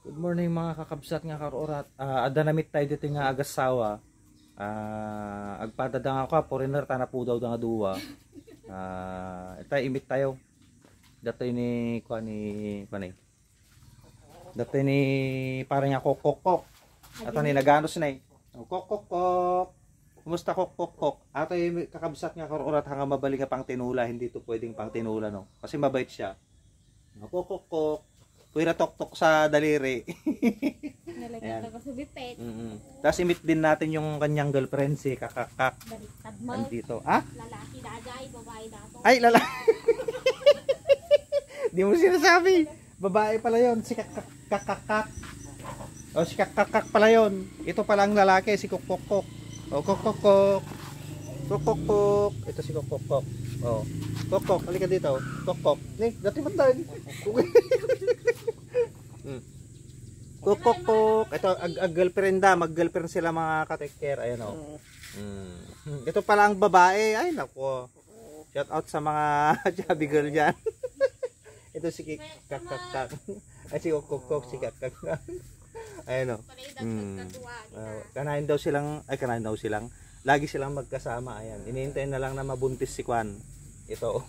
Good morning mga kakabsat nga karurat. Adanamit tayo dito nga agasawa. Agpadadang ako foreigner ta na po daw nga duwa. Ito imit tayo. Dato ni kuani. Dato ni parang nga kokokok. Ato ni naganos na kokokok. Kumusta kokokok? Ato yung kakabsat nga karurat hanga mabalik nga pang tinula, hindi to pwedeng pang tinula no. Kasi mabait siya. Kokokok. Pwera tok-tok sa daliri. Nalagyan ko sa bipet. Tapos imit din natin yung kanyang girlfriend si Kakakak. Baliktad mo. Andito. Lalaki na dyan, babae na to. Ay, lalaki. Di mo sinasabi. Babae pala yon, si Kakakak. O si Kakakak pala yon. Ito pala ang lalaki, si Kokokok. O Kokokok. Kokokok. Ito si Kokokok. O. Kokok, halika dito. Kokok. Nih, dati matay. Kokok. Ito girlfriend da, mag-girlfriend sila mga ka-take care. Ayan o. Ito pala ang babae. Ay nako. Shout out sa mga chubby girl diyan. Ito si Kakakak. Ay si Kokok, si Kakakak. Ayan o. Kanain daw silang, lagi silang magkasama. Ayan. Iniintay na lang na mabuntis si Kwan. Ito.